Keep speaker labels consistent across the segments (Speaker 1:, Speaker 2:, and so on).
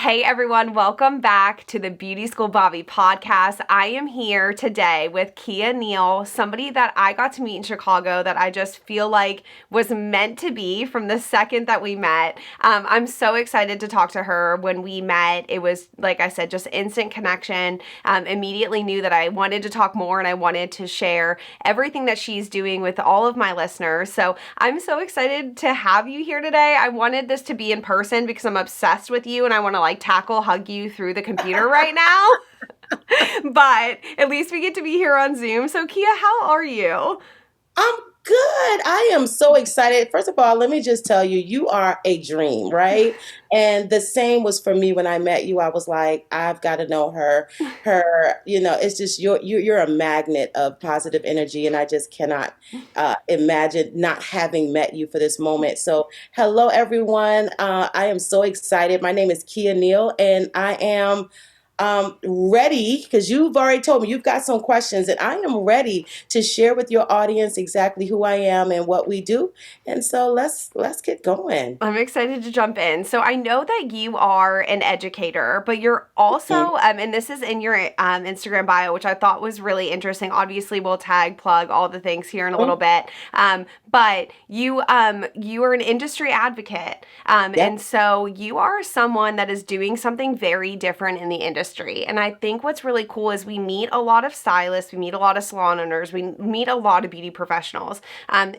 Speaker 1: Hey everyone, welcome back to the Beauty School Bobby podcast. I am here today with Keya Neal, somebody that I got to meet in Chicago that I just feel like was meant to be from the second that we met. I'm so excited to talk to her. When we met, it was, like I said, just instant connection. Immediately knew that I wanted to talk more and I wanted to share everything that she's doing with all of my listeners. So I'm so excited to have you here today. I wanted this to be in person because I'm obsessed with you and I want to hug you through the computer right now. But at least we get to be here on Zoom. So Keya, how are you?
Speaker 2: I'm good. I am so excited. First of all, let me just tell you, you are a dream, right? And the same was for me when I met you. I was like, I've got to know her. It's just you're a magnet of positive energy, and I just cannot imagine not having met you for this moment. So, hello, everyone. I am so excited. My name is Keya Neal, and I am ready because you've already told me you've got some questions, and I am ready to share with your audience exactly who I am and what we do. And so let's get going.
Speaker 1: I'm excited to jump in. So I know that you are an educator, but you're also,
Speaker 2: Mhm.
Speaker 1: and this is in your Instagram bio, which I thought was really interesting. Obviously, we'll tag, plug all the things here in a little bit. But you are an industry advocate,
Speaker 2: Yep.
Speaker 1: and so you are someone that is doing something very different in the industry. And I think what's really cool is we meet a lot of stylists, we meet a lot of salon owners, we meet a lot of beauty professionals.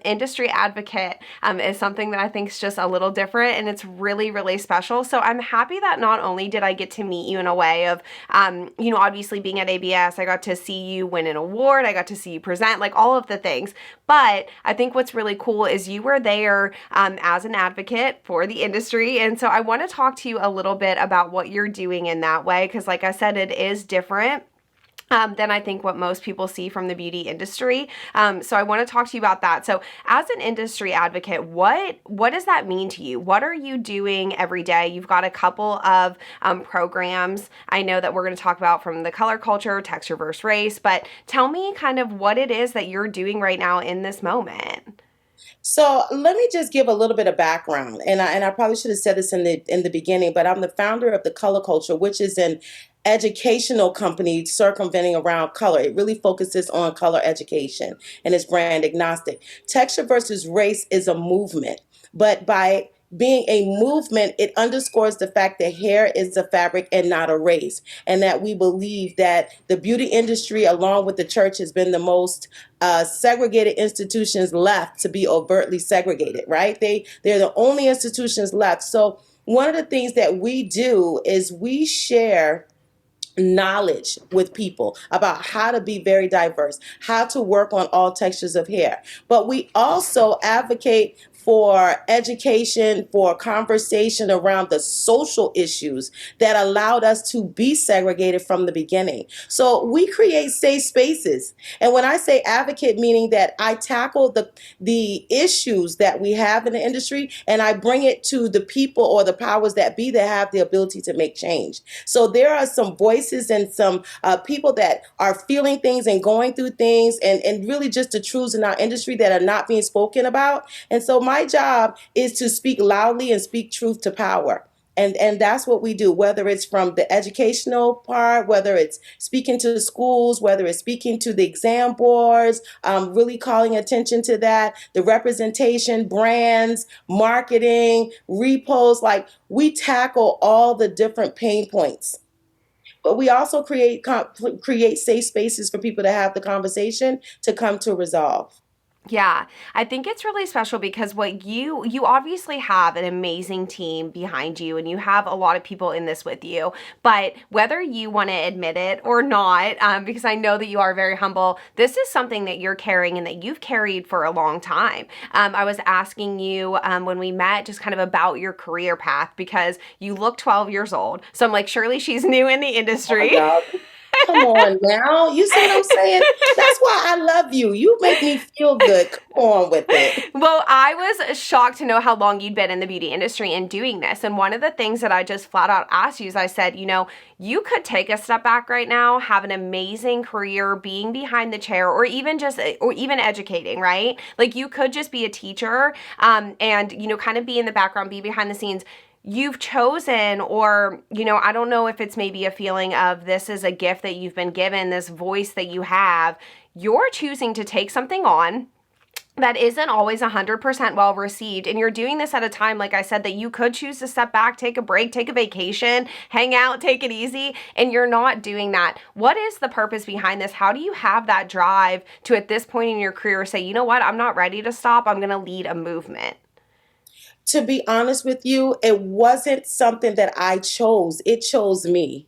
Speaker 1: Industry advocate is something that I think is just a little different and it's really, really special. So I'm happy that not only did I get to meet you in a way of, obviously being at ABS, I got to see you win an award, I got to see you present, like all of the things. But I think what's really cool is you were there as an advocate for the industry. And so I want to talk to you a little bit about what you're doing in that way, because like I said, it is different than I think what most people see from the beauty industry. So I want to talk to you about that. So as an industry advocate, what does that mean to you? What are you doing every day? You've got a couple of programs I know that we're going to talk about from the Kolour Kulture, texture versus race, but tell me kind of what it is that you're doing right now in this moment.
Speaker 2: So let me just give a little bit of background, and I probably should have said this in the beginning, but I'm the founder of the Kolour Culture, which is an educational company circumventing around color. It really focuses on color education and is brand agnostic. Texture versus race is a movement, but by being a movement, it underscores the fact that hair is a fabric and not a race, and that we believe that the beauty industry, along with the church, has been the most segregated institutions left to be overtly segregated. Right? They're the only institutions left. So one of the things that we do is we share knowledge with people about how to be very diverse, how to work on all textures of hair. But we also advocate for education, for conversation around the social issues that allowed us to be segregated from the beginning. So we create safe spaces. And when I say advocate, meaning that I tackle the issues that we have in the industry and I bring it to the people or the powers that be that have the ability to make change. So there are some voices and some people that are feeling things and going through things and really just the truths in our industry that are not being spoken about. And so my job is to speak loudly and speak truth to power. And that's what we do, whether it's from the educational part, whether it's speaking to schools, whether it's speaking to the exam boards, really calling attention to that, the representation, brands, marketing, repos, like we tackle all the different pain points. But we also create safe spaces for people to have the conversation to come to resolve.
Speaker 1: Yeah, I think it's really special because what you obviously have an amazing team behind you and you have a lot of people in this with you. But whether you want to admit it or not, because I know that you are very humble, this is something that you're carrying and that you've carried for a long time. I was asking you when we met just kind of about your career path because you look 12 years old. So I'm like, surely she's new in the
Speaker 2: Oh,
Speaker 1: industry.
Speaker 2: y'all, come on now. You see what I'm saying? That's why I love you. You make me feel good. Come on with it.
Speaker 1: Well, I was shocked to know how long you'd been in the beauty industry and doing this. And one of the things that I just flat out asked you is I said, you could take a step back right now, have an amazing career being behind the chair or even educating, right? Like you could just be a teacher and kind of be in the background, be behind the scenes. you've chosen, or, I don't know if it's maybe a feeling of this is a gift that you've been given, this voice that you have, you're choosing to take something on that isn't always 100% well received. And you're doing this at a time, like I said, that you could choose to step back, take a break, take a vacation, hang out, take it easy. And you're not doing that. What is the purpose behind this? How do you have that drive to, at this point in your career, say, you know what, I'm not ready to stop. I'm going to lead a movement?
Speaker 2: To be honest with you, it wasn't something that I chose. It chose me.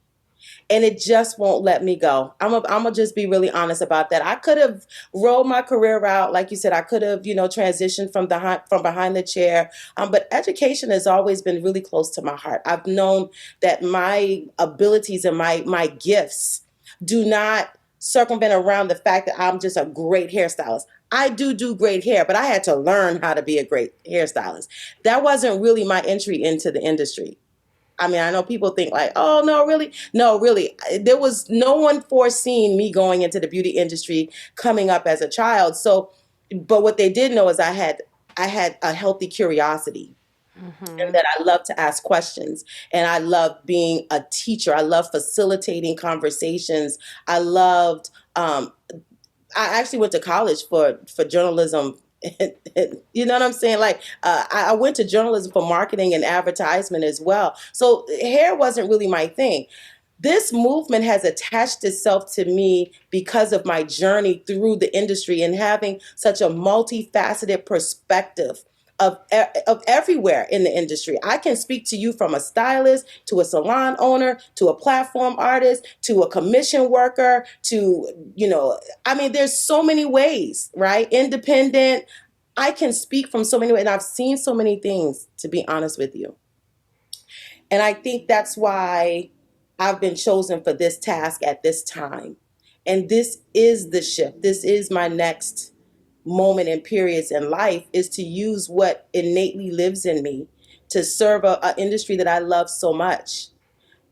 Speaker 2: And it just won't let me go. I'm gonna just be really honest about that. I could have rolled my career out, like you said. I could have, transitioned from behind the chair. But education has always been really close to my heart. I've known that my abilities and my gifts do not circumvent around the fact that I'm just a great hairstylist. I do great hair, but I had to learn how to be a great hairstylist. That wasn't really my entry into the industry. I mean, I know people think like, oh, no, really? No, really. There was no one foreseen me going into the beauty industry coming up as a child. So, but what they did know is I had a healthy curiosity and
Speaker 1: Mm-hmm.
Speaker 2: that I love to ask questions and I love being a teacher. I love facilitating conversations. I loved I actually went to college for journalism. You know what I'm saying? Like, I went to journalism for marketing and advertisement as well. So hair wasn't really my thing. This movement has attached itself to me because of my journey through the industry and having such a multifaceted perspective of everywhere in the industry. I can speak to you from a stylist to a salon owner to a platform artist to a commission worker to, I mean, there's so many ways, right? Independent. I can speak from so many ways, and I've seen so many things, to be honest with you. And I think that's why I've been chosen for this task at this time. And this is the shift. This is my next moment and periods in life, is to use what innately lives in me to serve a industry that I love so much.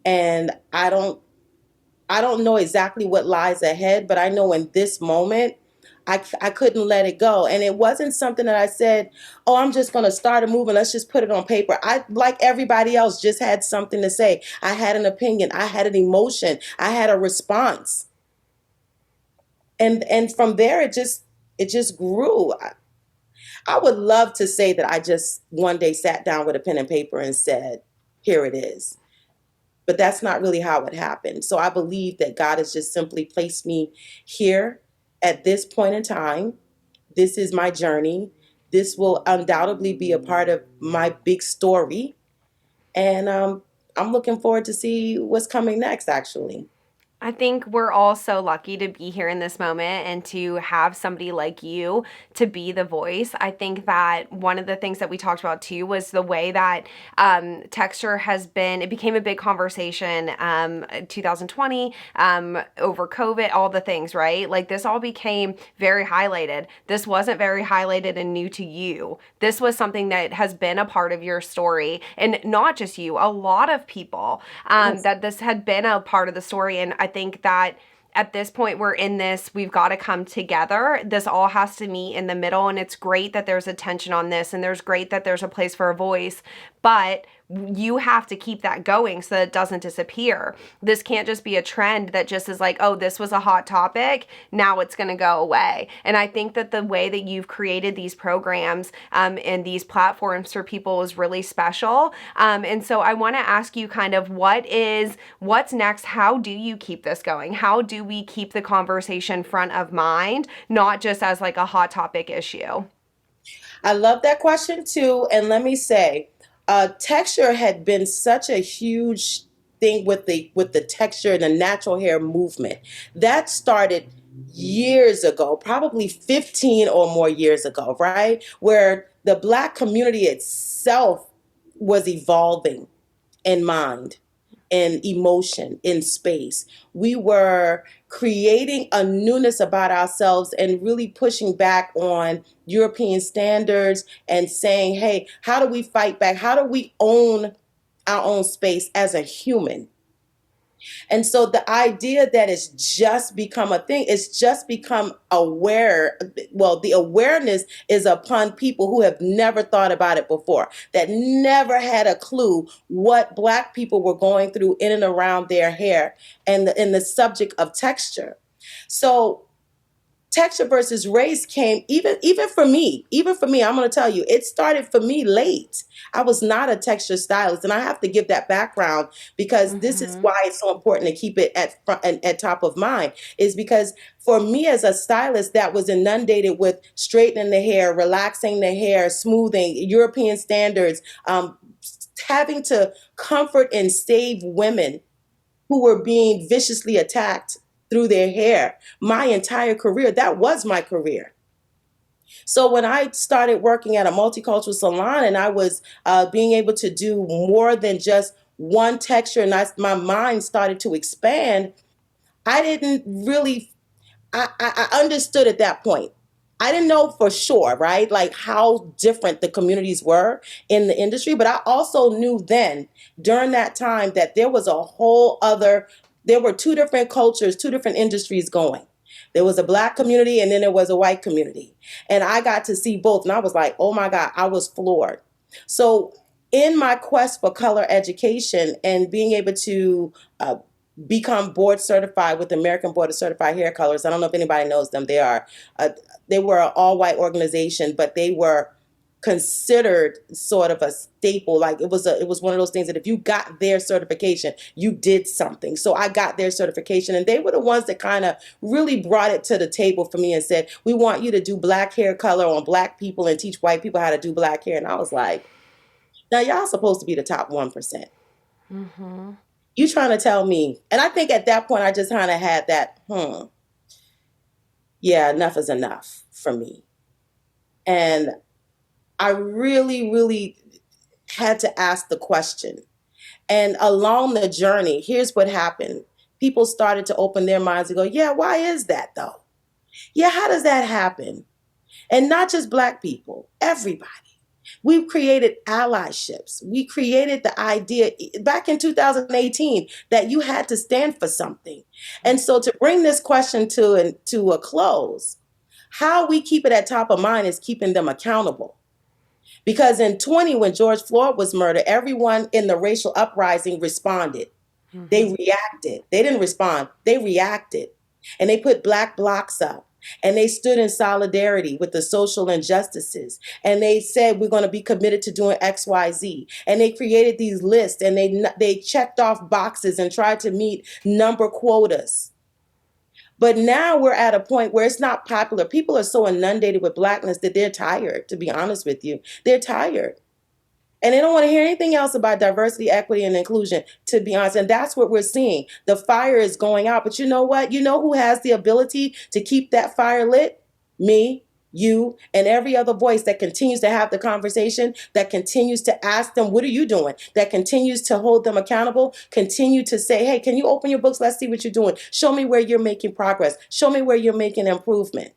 Speaker 2: And I don't know exactly what lies ahead, but I know in this moment, I couldn't let it go. And it wasn't something that I said, oh, I'm just going to start a movement. Let's just put it on paper. I, like everybody else, just had something to say. I had an opinion. I had an emotion. I had a response. And from there, it just grew. I would love to say that I just one day sat down with a pen and paper and said, here it is. But that's not really how it happened. So I believe that God has just simply placed me here at this point in time. This is my journey. This will undoubtedly be a part of my big story. And I'm looking forward to see what's coming next, actually.
Speaker 1: I think we're all so lucky to be here in this moment and to have somebody like you to be the voice. I think that one of the things that we talked about too was the way that texture has been, it became a big conversation 2020 over COVID, all the things, right? Like this all became very highlighted. This wasn't very highlighted and new to you. This was something that has been a part of your story, and not just you, a lot of people,
Speaker 2: Yes.
Speaker 1: that this had been a part of the story. And I think that at this point we're in this, we've got to come together. This all has to meet in the middle, and it's great that there's attention on this, and there's great that there's a place for a voice, but you have to keep that going so that it doesn't disappear. This can't just be a trend that just is like, oh, this was a hot topic, now it's going to go away. And I think that the way that you've created these programs and these platforms for people is really special. And so I want to ask you kind of what's next? How do you keep this going? How do we keep the conversation front of mind, not just as like a hot topic issue?
Speaker 2: I love that question too. And let me say, texture had been such a huge thing with the texture and the natural hair movement. That started years ago, probably 15 or more years ago, right? Where the Black community itself was evolving in mind, in emotion, in space. We were creating a newness about ourselves and really pushing back on European standards and saying, hey, how do we fight back? How do we own our own space as a human? And so the idea that it's just become a thing, it's just become aware. Well, the awareness is upon people who have never thought about it before, that never had a clue what Black people were going through in and around their hair and the subject of texture. So texture versus race came even for me, I'm going to tell you, it started for me late. I was not a texture stylist, and I have to give that background because this is
Speaker 1: Mm-hmm.
Speaker 2: why it's so important to keep it at front and at top of mind, is because for me as a stylist that was inundated with straightening the hair, relaxing the hair, smoothing European standards, having to comfort and save women who were being viciously attacked through their hair. My entire career, that was my career. So when I started working at a multicultural salon and I was being able to do more than just one texture, and my mind started to expand, I didn't really I understood at that point. I didn't know for sure, right? Like how different the communities were in the industry, but I also knew then during that time that there was a whole other, there were two different cultures, two different industries going. There was a Black community and then there was a white community. And I got to see both. And I was like, oh my God, I was floored. So, in my quest for color education and being able to become board certified with the American Board of Certified Hair Colors. I don't know if anybody knows them. Uh, they were an all white organization, but they were considered sort of a staple. Like it was one of those things that if you got their certification, you did something. So I got their certification, and they were the ones that kind of really brought it to the table for me and said, "We want you to do Black hair color on Black people and teach white people how to do Black hair." And I was like, "Now y'all supposed to be the top 1%.
Speaker 1: Mm-hmm.
Speaker 2: You trying to tell me?" And I think at that point I just kind of had that, yeah, enough is enough for me. And I really, really had to ask the question. And along the journey, here's what happened. People started to open their minds and go, yeah, why is that though? Yeah, how does that happen? And not just Black people, everybody. We've created allyships. We created the idea back in 2018 that you had to stand for something. And so to bring this question to a close, how we keep it at top of mind is keeping them accountable. Because in 20, when George Floyd was murdered, everyone in the racial uprising responded. They
Speaker 1: Mm-hmm.
Speaker 2: reacted. They didn't respond, they reacted. And they put Black blocks up. And they stood in solidarity with the social injustices. And they said, we're going to be committed to doing XYZ. And they created these lists and they checked off boxes and tried to meet number quotas. But now we're at a point where it's not popular. People are so inundated with Blackness that they're tired, to be honest with you. They're tired. And they don't want to hear anything else about diversity, equity, and inclusion, to be honest. And that's what we're seeing. The fire is going out. But you know what? You know who has the ability to keep that fire lit? Me, you, and every other voice that continues to have the conversation, that continues to ask them, what are you doing? That continues to hold them accountable, continue to say, hey, can you open your books? Let's see what you're doing. Show me where you're making progress. Show me where you're making improvement.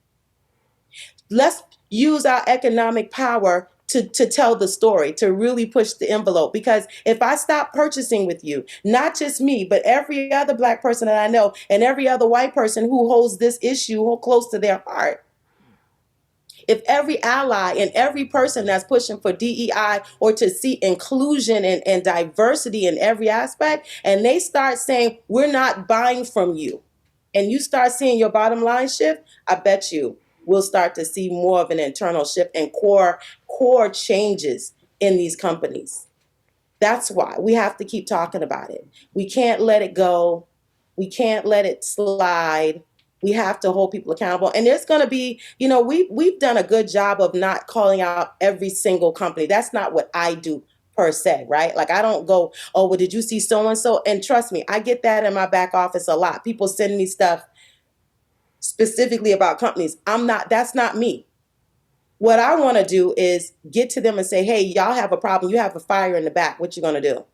Speaker 2: Let's use our economic power to tell the story, to really push the envelope. Because if I stop purchasing with you, not just me, but every other Black person that I know and every other white person who holds this issue close to their heart, if every ally and every person that's pushing for DEI or to see inclusion and diversity in every aspect, and they start saying, we're not buying from you, and you start seeing your bottom line shift, I bet you we'll start to see more of an internal shift and core changes in these companies. That's why we have to keep talking about it. We can't let it go. We can't let it slide. We have to hold people accountable. And there's going to be, we've done a good job of not calling out every single company. That's not what I do per se, right? Like I don't go, oh, well, did you see so and so? And trust me, I get that in my back office a lot. People send me stuff specifically about companies. That's not me. What I want to do is get to them and say, hey, y'all have a problem. You have a fire in the back. What you going to do?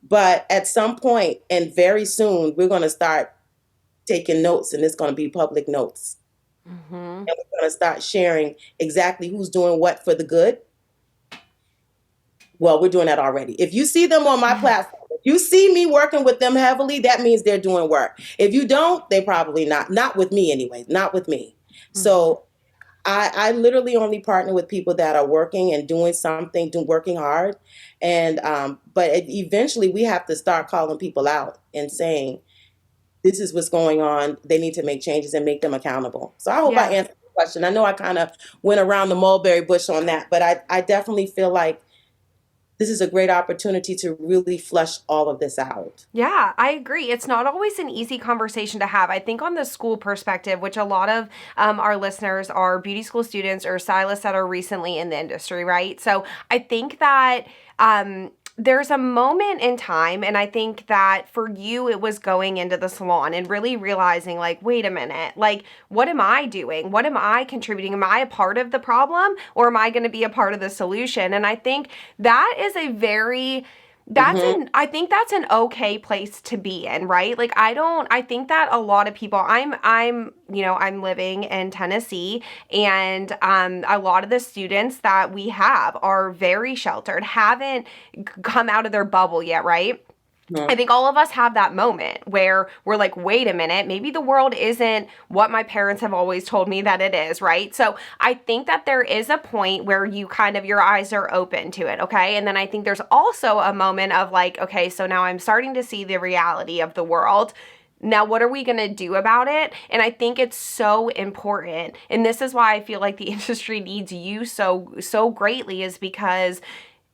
Speaker 2: But at some point and very soon, we're going to start taking notes, and it's going to be public notes.
Speaker 1: Mm-hmm.
Speaker 2: And we're going to start sharing exactly who's doing what for the good. Well, we're doing that already. If you see them on my platform, You see me working with them heavily, that means they're doing work. If you don't, they probably not. Not with me anyway. Not with me.
Speaker 1: Hmm.
Speaker 2: So I literally only partner with people that are working and doing something, working hard. And but eventually we have to start calling people out and saying, this is what's going on. They need to make changes and make them accountable. So I hope I
Speaker 1: Yeah.
Speaker 2: answered the question. I know I kind of went around the mulberry bush on that, but I definitely feel like this is a great opportunity to really flush all of this out.
Speaker 1: Yeah, I agree. It's not always an easy conversation to have. I think on the school perspective, which a lot of our listeners are beauty school students or stylists that are recently in the industry, right? So I think that there's a moment in time, and I think that for you, it was going into the salon and really realizing, like, wait a minute, like, what am I doing? What am I contributing? Am I a part of the problem or am I going to be a part of the solution? And I think that is a very
Speaker 2: Hmm.
Speaker 1: I think that's an okay place to be in, right? Like I think that a lot of people I'm living in Tennessee, and a lot of the students that we have are very sheltered, haven't come out of their bubble yet, right? I think all of us have that moment where we're like, wait a minute, maybe the world isn't what my parents have always told me that it is, right? So I think that there is a point where you kind of, your eyes are open to it, okay? And then I think there's also a moment of like, okay, so now I'm starting to see the reality of the world. Now, what are we going to do about it? And I think it's so important. And this is why I feel like the industry needs you so greatly, is because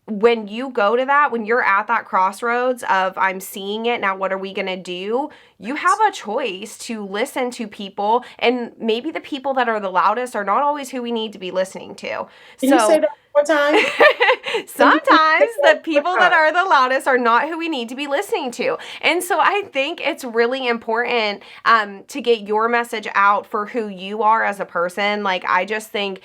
Speaker 1: when you go to that, when you're at that crossroads of I'm seeing it, now what are we going to do? You have a choice to listen to people, and maybe the people that are the loudest are not always who we need to be listening to.
Speaker 2: Can you say
Speaker 1: So
Speaker 2: that one more time? Can you please say
Speaker 1: sometimes
Speaker 2: that
Speaker 1: the
Speaker 2: one
Speaker 1: people
Speaker 2: more
Speaker 1: that
Speaker 2: time?
Speaker 1: are the loudest are not who we need to be listening to. And so I think it's really important to get your message out for who you are as a person. Like, I just think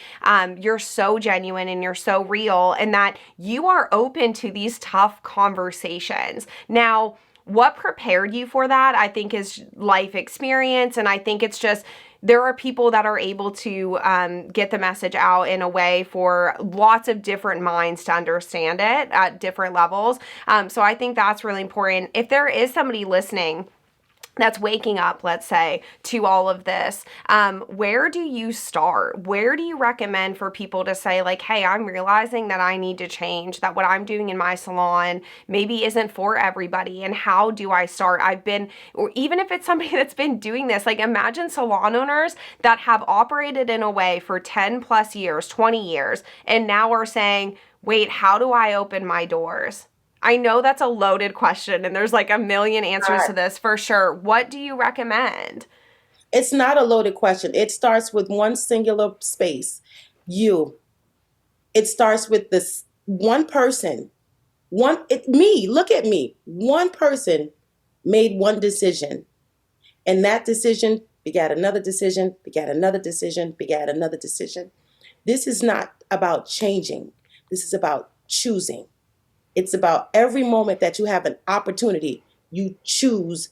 Speaker 1: you're so genuine and you're so real, and that you are open to these tough conversations. Now, what prepared you for that, I think, is life experience. And I think it's just, there are people that are able to get the message out in a way for lots of different minds to understand it at different levels. So I think that's really important. If there is somebody listening that's waking up, let's say, to all of this, where do you start? Where do you recommend for people to say, like, hey, I'm realizing that I need to change, that what I'm doing in my salon maybe isn't for everybody? And how do I start? Or even if it's somebody that's been doing this, like, imagine salon owners that have operated in a way for 10 plus years, 20 years, and now are saying, wait, how do I open my doors? I know that's a loaded question and there's like a million answers to this for sure. What do you recommend?
Speaker 2: It's not a loaded question. It starts with one singular space. You. It starts with this one person. Me. Look at me. One person made one decision, and that decision begat another decision, begat another decision, begat another decision. This is not about changing. This is about choosing. It's about every moment that you have an opportunity, you choose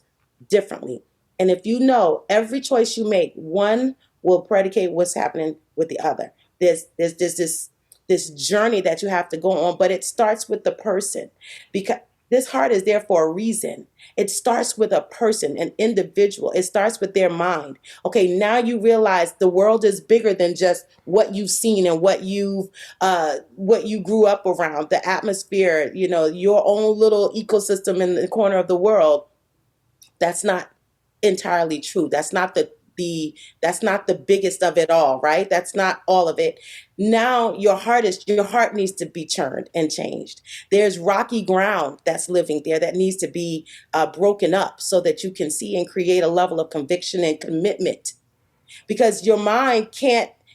Speaker 2: differently. And if you know every choice you make, one will predicate what's happening with the other. There's this journey that you have to go on, but it starts with the person, because this heart is there for a reason. It starts with a person, an individual. It starts with their mind. Okay, now you realize the world is bigger than just what you've seen and what you grew up around, the atmosphere, your own little ecosystem in the corner of the world. That's not entirely true. That's not the biggest of it all, right? That's not all of it. Now your heart needs to be churned and changed. There's rocky ground that's living there that needs to be broken up so that you can see and create a level of conviction and commitment, because your mind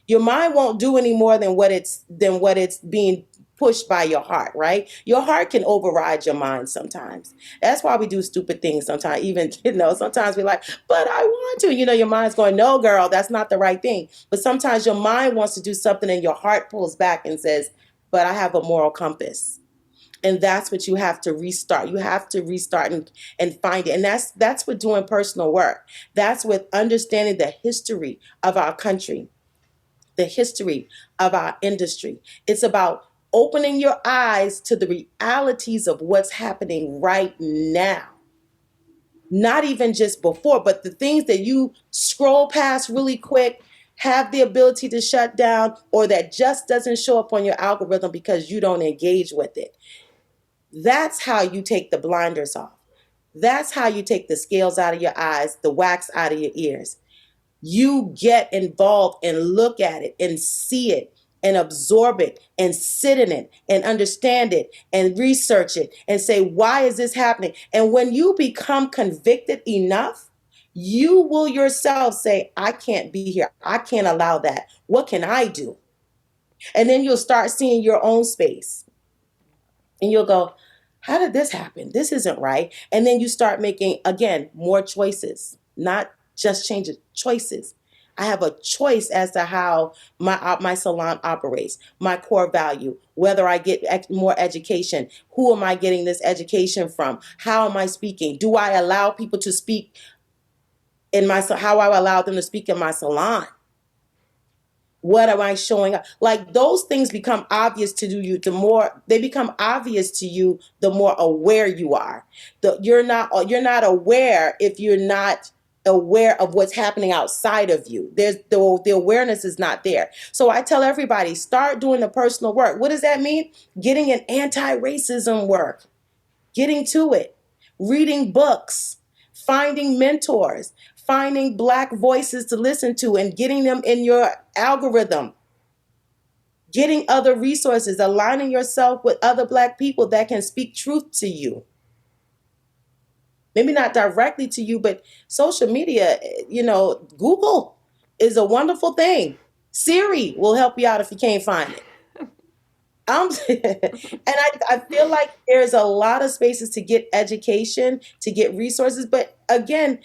Speaker 2: won't do any more than what it's being pushed by your heart, right? Your heart can override your mind sometimes. That's why we do stupid things sometimes. Even, sometimes we're like, but I want to. Your mind's going, no, girl, that's not the right thing. But sometimes your mind wants to do something and your heart pulls back and says, but I have a moral compass. And that's what you have to restart. You have to restart and find it. And that's with doing personal work. That's with understanding the history of our country, the history of our industry. It's about opening your eyes to the realities of what's happening right now. Not even just before, but the things that you scroll past really quick, have the ability to shut down, or that just doesn't show up on your algorithm because you don't engage with it. That's how you take the blinders off. That's how you take the scales out of your eyes, the wax out of your ears. You get involved and look at it and see it and absorb it and sit in it and understand it and research it and say, why is this happening? And when you become convicted enough, you will yourself say, I can't be here. I can't allow that. What can I do? And then you'll start seeing your own space and you'll go, how did this happen? This isn't right. And then you start making, again, more choices, not just changes, choices. I have a choice as to how my salon operates, my core value, whether I get more education, who am I getting this education from, how am I speaking, do I allow people to speak in my, how I allow them to speak in my salon. What am I showing up? Like those things become obvious to you. The more they become obvious to you, the more aware you are. You're not aware if you're not aware of what's happening outside of you. There's the awareness is not there. So I tell everybody, start doing the personal work. What does that mean? Getting an anti-racism work, getting to it, reading books, finding mentors, finding Black voices to listen to and getting them in your algorithm, getting other resources, aligning yourself with other Black people that can speak truth to you. Maybe not directly to you, but social media, Google is a wonderful thing. Siri will help you out if you can't find it. And I feel like there's a lot of spaces to get education, to get resources. But again,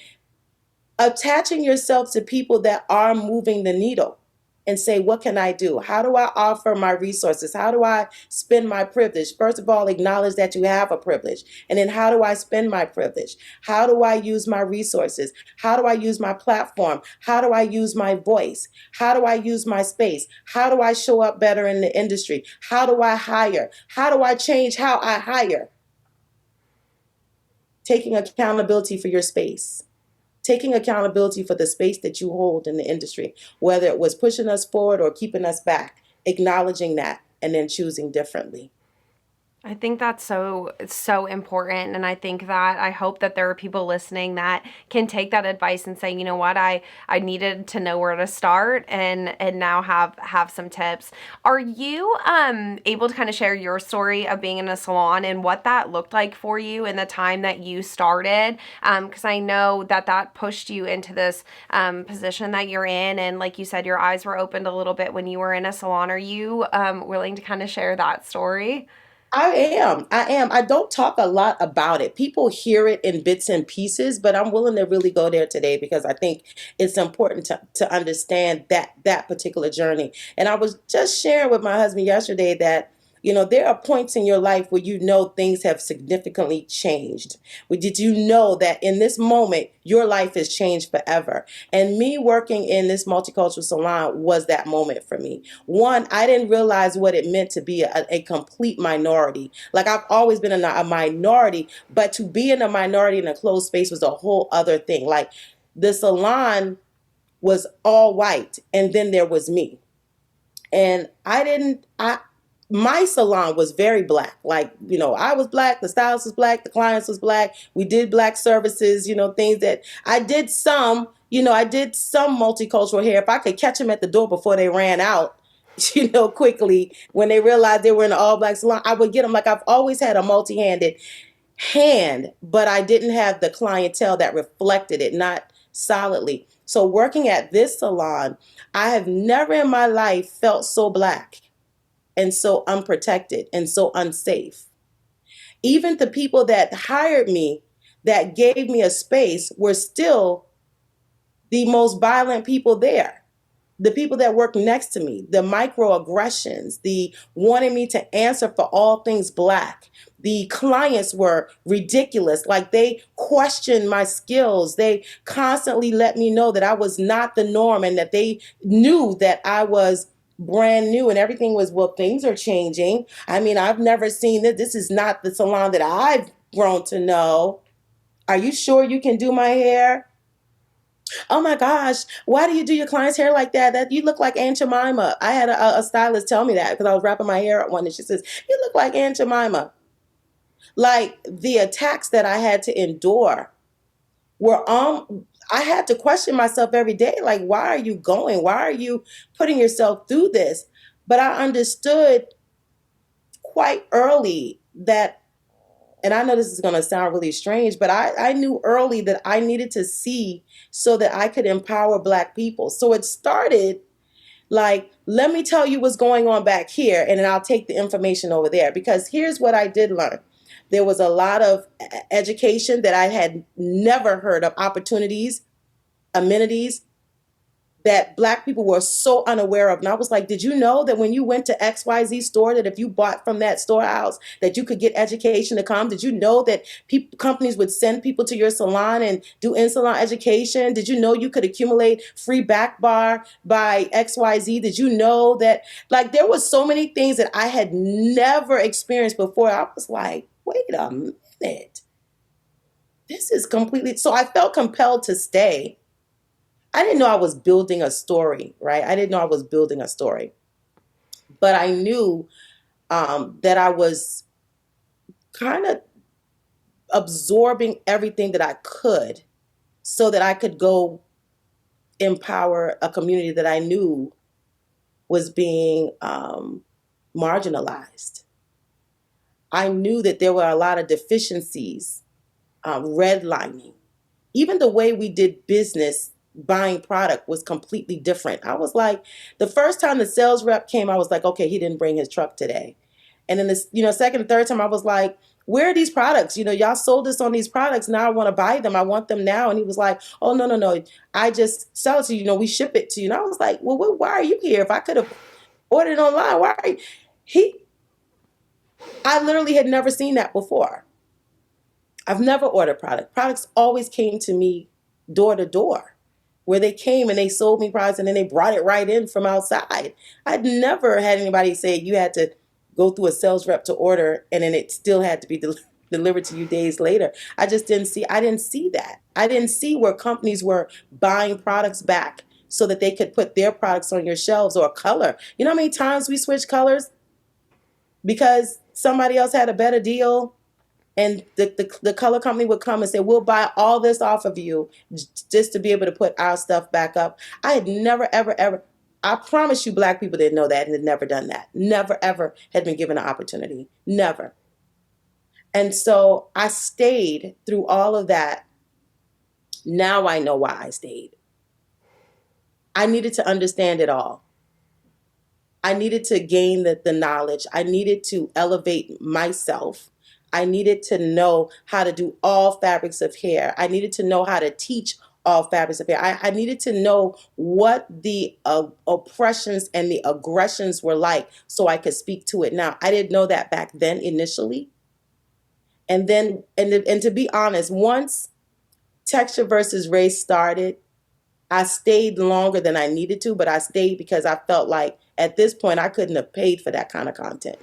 Speaker 2: attaching yourself to people that are moving the needle and say, what can I do? How do I offer my resources? How do I spend my privilege? First of all, acknowledge that you have a privilege. And then how do I spend my privilege? How do I use my resources? How do I use my platform? How do I use my voice? How do I use my space? How do I show up better in the industry? How do I hire? How do I change how I hire? Taking accountability for your space. Taking accountability for the space that you hold in the industry, whether it was pushing us forward or keeping us back, acknowledging that and then choosing differently.
Speaker 1: I think that's so important, and I hope that there are people listening that can take that advice and say, you know what, I needed to know where to start, and now have some tips. Are you able to kind of share your story of being in a salon and what that looked like for you in the time that you started? Because I know that pushed you into this position that you're in, and like you said, your eyes were opened a little bit when you were in a salon. Are you willing to kind of share that story?
Speaker 2: I am. I am. I don't talk a lot about it. People hear it in bits and pieces, but I'm willing to really go there today because I think it's important to understand that particular journey. And I was just sharing with my husband yesterday that, there are points in your life where things have significantly changed. Did you know that in this moment, your life has changed forever? And me working in this multicultural salon was that moment for me. One, I didn't realize what it meant to be a complete minority. Like I've always been a minority, but to be in a minority in a closed space was a whole other thing. Like the salon was all white, and then there was me. And my salon was very Black. Like, I was Black, the stylist was Black, the clients was Black. We did Black services, things that I did some multicultural hair. If I could catch them at the door before they ran out, quickly, when they realized they were in an all Black salon, I would get them. Like I've always had a multi-handed hand, but I didn't have the clientele that reflected it, not solidly. So working at this salon, I have never in my life felt so Black and so unprotected and so unsafe. Even the people that hired me, that gave me a space, were still the most violent people there. The people that worked next to me, the microaggressions, the wanting me to answer for all things Black. The clients were ridiculous. Like they questioned my skills. They constantly let me know that I was not the norm and that they knew that I was brand new and everything was, well, things are changing. I mean, I've never seen that. This is not the salon that I've grown to know. Are you sure you can do my hair? Oh my gosh, why do you do your client's hair like that? That you look like Aunt Jemima. I had a stylist tell me that because I was wrapping my hair up one and she says, you look like Aunt Jemima. Like the attacks that I had to endure were I had to question myself every day. Like, why are you going? Why are you putting yourself through this? But I understood quite early that, and I know this is going to sound really strange, but I knew early that I needed to see so that I could empower Black people. So it started like, let me tell you what's going on back here, and then I'll take the information over there. Because here's what I did learn. There was a lot of education that I had never heard of, opportunities, amenities that Black people were so unaware of. And I was like, did you know that when you went to XYZ store, that if you bought from that storehouse, that you could get education to come? Did you know that companies would send people to your salon and do in-salon education? Did you know you could accumulate free back bar by XYZ? Did you know that, like, there was so many things that I had never experienced before. I was like, wait a minute. This is completely, so I felt compelled to stay. I didn't know I was building a story, right? I didn't know I was building a story, but I knew that I was kind of absorbing everything that I could so that I could go empower a community that I knew was being marginalized. I knew that there were a lot of deficiencies, redlining. Even the way we did business buying product was completely different. I was like, the first time the sales rep came, I was like, okay, he didn't bring his truck today. And then this, second and third time, I was like, where are these products? Y'all sold us on these products. Now I want to buy them. I want them now. And he was like, oh, no, no, no. I just sell it to you. We ship it to you. And I was like, well, why are you here? If I could have ordered it online, why are you? I literally had never seen that before. I've never ordered product. Products always came to me door to door, where they came and they sold me products and then they brought it right in from outside. I'd never had anybody say you had to go through a sales rep to order and then it still had to be delivered to you days later. I didn't see that. I didn't see where companies were buying products back so that they could put their products on your shelves or color. You know how many times we switch colors because somebody else had a better deal and the color company would come and say, we'll buy all this off of you just to be able to put our stuff back up. I had never, ever, ever, I promise you Black people didn't know that and had never done that. Never, ever had been given an opportunity. Never. And so I stayed through all of that. Now I know why I stayed. I needed to understand it all. I needed to gain the knowledge. I needed to elevate myself. I needed to know how to do all fabrics of hair. I needed to know how to teach all fabrics of hair. I needed to know what the oppressions and the aggressions were like so I could speak to it now. I didn't know that back then initially. And then, and to be honest, once texture versus race started, I stayed longer than I needed to, but I stayed because I felt like at this point I couldn't have paid for that kind of content.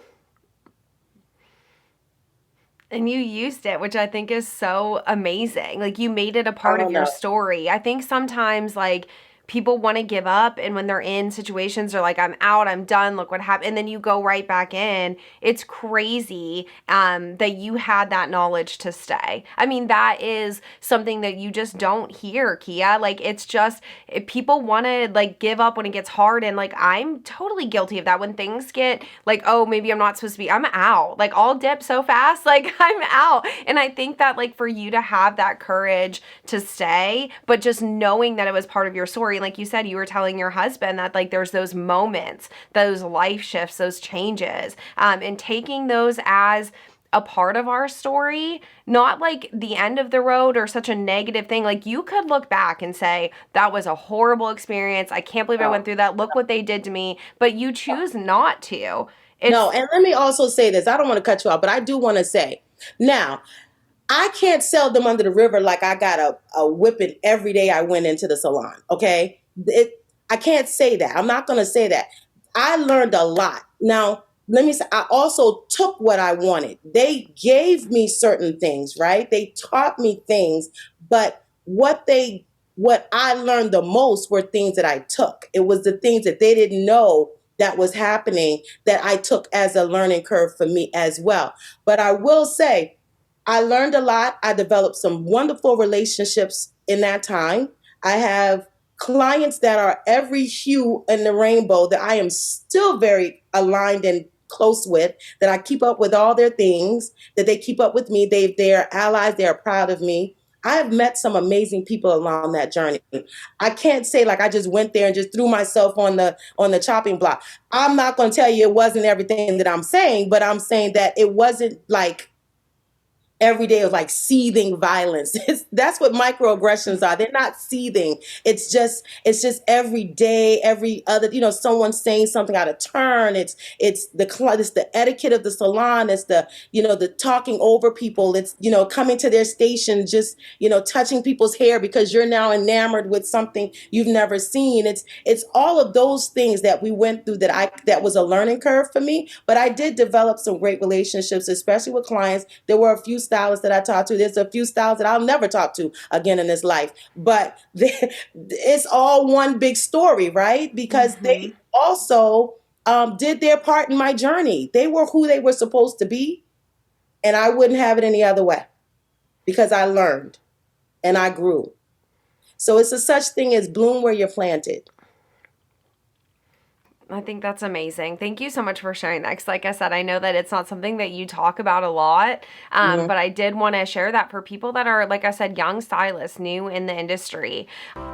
Speaker 1: And you used it, which I think is so amazing. Like you made it a
Speaker 2: I
Speaker 1: part of
Speaker 2: don't
Speaker 1: your
Speaker 2: know.
Speaker 1: story. I think sometimes like people want to give up and when they're in situations they're like I'm out, I'm done, look what happened and then you go right back in. It's crazy that you had that knowledge to stay. I mean that is something that you just don't hear, Keya. Like it's just if people want to like give up when it gets hard and like I'm totally guilty of that when things get like oh maybe I'm not supposed to be, I'm out, like I'll dip so fast like I'm out. And I think that like for you to have that courage to stay but just knowing that it was part of your story, like you said, you were telling your husband that like there's those moments, those life shifts, those changes, and taking those as a part of our story, not like the end of the road or such a negative thing. Like you could look back and say, that was a horrible experience. I can't believe I went through that. Look what they did to me. But you choose not to.
Speaker 2: No,
Speaker 1: It's
Speaker 2: and let me also say this. I don't want to cut you off, but I do want to say now, I can't sell them under the river like I got a whipping every day I went into the salon. Okay. I can't say that. I'm not going to say that. I learned a lot. Now, let me say, I also took what I wanted. They gave me certain things, right? They taught me things, but what I learned the most were things that I took. It was the things that they didn't know that was happening that I took as a learning curve for me as well. But I will say, I learned a lot. I developed some wonderful relationships in that time. I have clients that are every hue in the rainbow that I am still very aligned and close with, that I keep up with all their things, that they keep up with me. They're allies, they're proud of me. I have met some amazing people along that journey. I can't say like I just went there and just threw myself on the chopping block. I'm not going to tell you it wasn't everything that I'm saying, but I'm saying that it wasn't like every day of like seething violence. That's what microaggressions are. They're not seething. It's just every day, every other, someone saying something out of turn. It's the etiquette of the salon. It's the talking over people. It's coming to their station, just touching people's hair because you're now enamored with something you've never seen. It's all of those things that we went through that was a learning curve for me. But I did develop some great relationships, especially with clients. There were a few stylists that I talked to. There's a few stylists that I'll never talk to again in this life. But it's all one big story, right? Because
Speaker 1: Mm-hmm.
Speaker 2: they also did their part in my journey. They were who they were supposed to be, and I wouldn't have it any other way because I learned and I grew. So it's a such thing as bloom where you're planted.
Speaker 1: I think that's amazing. Thank you so much for sharing that. Because, like I said, I know that it's not something that you talk about a lot,
Speaker 2: Mhm.
Speaker 1: but I did want to share that for people that are, like I said, young stylists, new in the industry.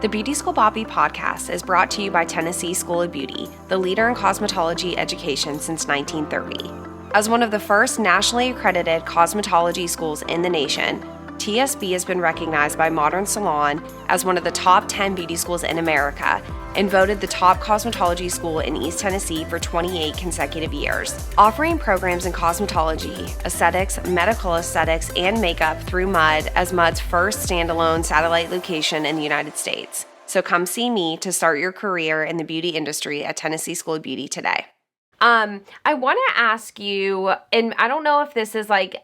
Speaker 1: The Beauty School Bobby podcast is brought to you by Tennessee School of Beauty, the leader in cosmetology education since 1930. As one of the first nationally accredited cosmetology schools in the nation, TSB has been recognized by Modern Salon as one of the top 10 beauty schools in America and voted the top cosmetology school in East Tennessee for 28 consecutive years, offering programs in cosmetology, aesthetics, medical aesthetics, and makeup through MUD as MUD's first standalone satellite location in the United States. So come see me to start your career in the beauty industry at Tennessee School of Beauty today. I want to ask you, and I don't know if this is like,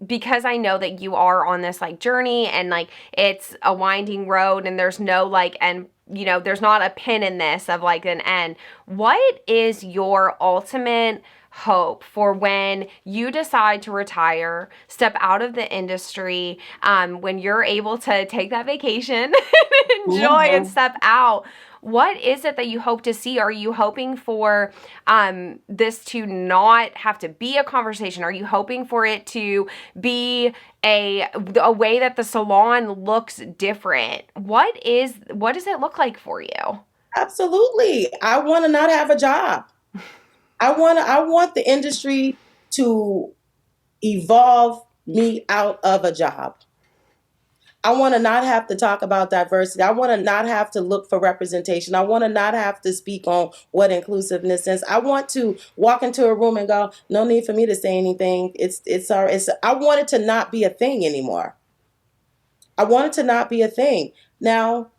Speaker 1: because I know that you are on this like journey and like it's a winding road and there's no like, and there's not a pin in this of like an end. What is your ultimate hope for when you decide to retire, step out of the industry, when you're able to take that vacation and enjoy and
Speaker 2: Mhm.
Speaker 1: step out? What is it that you hope to see? Are you hoping for this to not have to be a conversation? Are you hoping for it to be a way that the salon looks different? What does it look like for you?
Speaker 2: Absolutely. I want to not have a job. I want the industry to evolve me out of a job. I want to not have to talk about diversity. I want to not have to look for representation. I want to not have to speak on what inclusiveness is. I want to walk into a room and go, no need for me to say anything. I want it to not be a thing anymore. I want it to not be a thing. Now,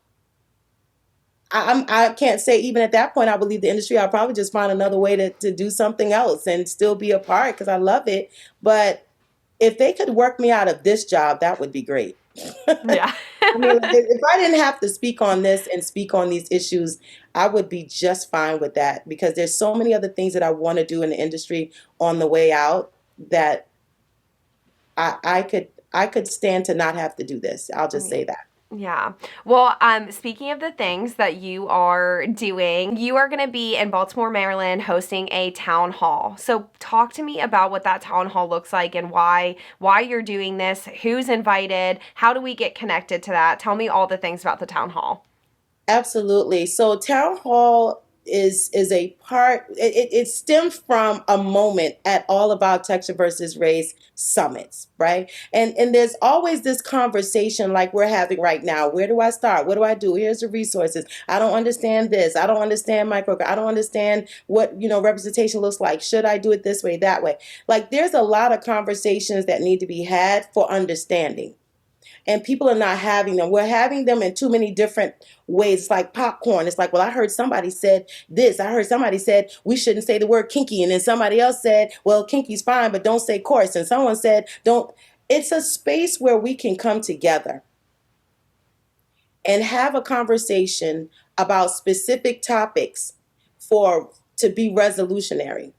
Speaker 2: I can't say even at that point I would leave the industry. I'll probably just find another way to do something else and still be a part because I love it. But if they could work me out of this job, that would be great.
Speaker 1: Yeah.
Speaker 2: I mean, like, if I didn't have to speak on this and speak on these issues, I would be just fine with that because there's so many other things that I want to do in the industry on the way out that I could stand to not have to do this. I'll just say that.
Speaker 1: Yeah. Well, speaking of the things that you are doing, you are going to be in Baltimore, Maryland, hosting a town hall. So, talk to me about what that town hall looks like and why you're doing this. Who's invited? How do we get connected to that? Tell me all the things about the town hall.
Speaker 2: Absolutely. So town hall is a part. It stems from a moment at all of our Texture versus Race summits, right? And there's always this conversation like we're having right now. Where do I start? What do I do? Here's the resources. I don't understand this. I don't understand micro. I don't understand what representation looks like. Should I do it this way, that way? Like there's a lot of conversations that need to be had for understanding. And people are not having them. We're having them in too many different ways. It's like popcorn. It's like, well, I heard somebody said this. I heard somebody said we shouldn't say the word kinky. And then somebody else said, well, kinky's fine, but don't say coarse. And someone said, don't. It's a space where we can come together and have a conversation about specific topics for to be resolutionary.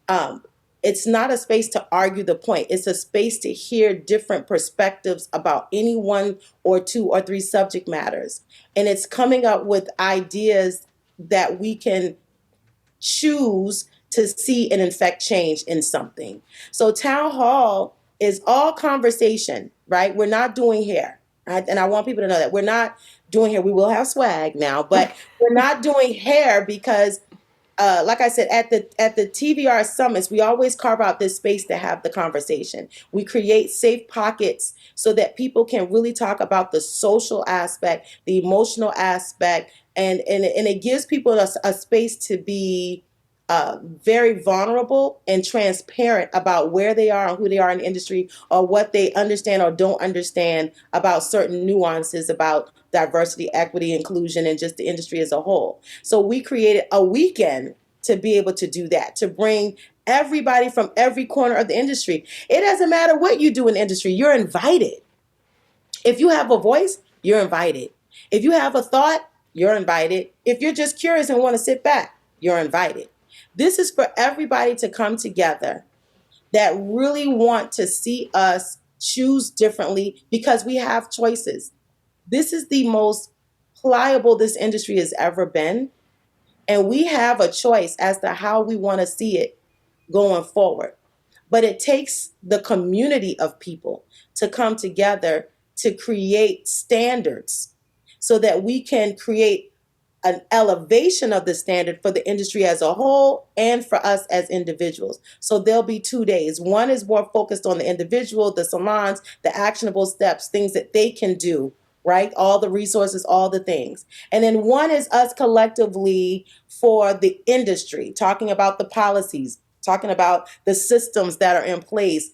Speaker 2: Um, it's not a space to argue the point. It's a space to hear different perspectives about any one or two or three subject matters. And it's coming up with ideas that we can choose to see and infect change in something. So town hall is all conversation, right? We're not doing hair. Right? And I want people to know that we're not doing hair. We will have swag now, but we're not doing hair because like I said, at the TVR summits, we always carve out this space to have the conversation. We create safe pockets so that people can really talk about the social aspect, the emotional aspect, and it gives people a space to be very vulnerable and transparent about where they are and who they are in the industry or what they understand or don't understand about certain nuances about diversity, equity, inclusion, and just the industry as a whole. So we created a weekend to be able to do that, to bring everybody from every corner of the industry. It doesn't matter what you do in the industry, you're invited. If you have a voice, you're invited. If you have a thought, you're invited. If you're just curious and want to sit back, you're invited. This is for everybody to come together that really want to see us choose differently because we have choices. This is the most pliable this industry has ever been. And we have a choice as to how we want to see it going forward. But it takes the community of people to come together to create standards so that we can create an elevation of the standard for the industry as a whole and for us as individuals. So there'll be 2 days. One is more focused on the individual, the salons, the actionable steps, things that they can do, right? All the resources, all the things. And then one is us collectively for the industry, talking about the policies, talking about the systems that are in place,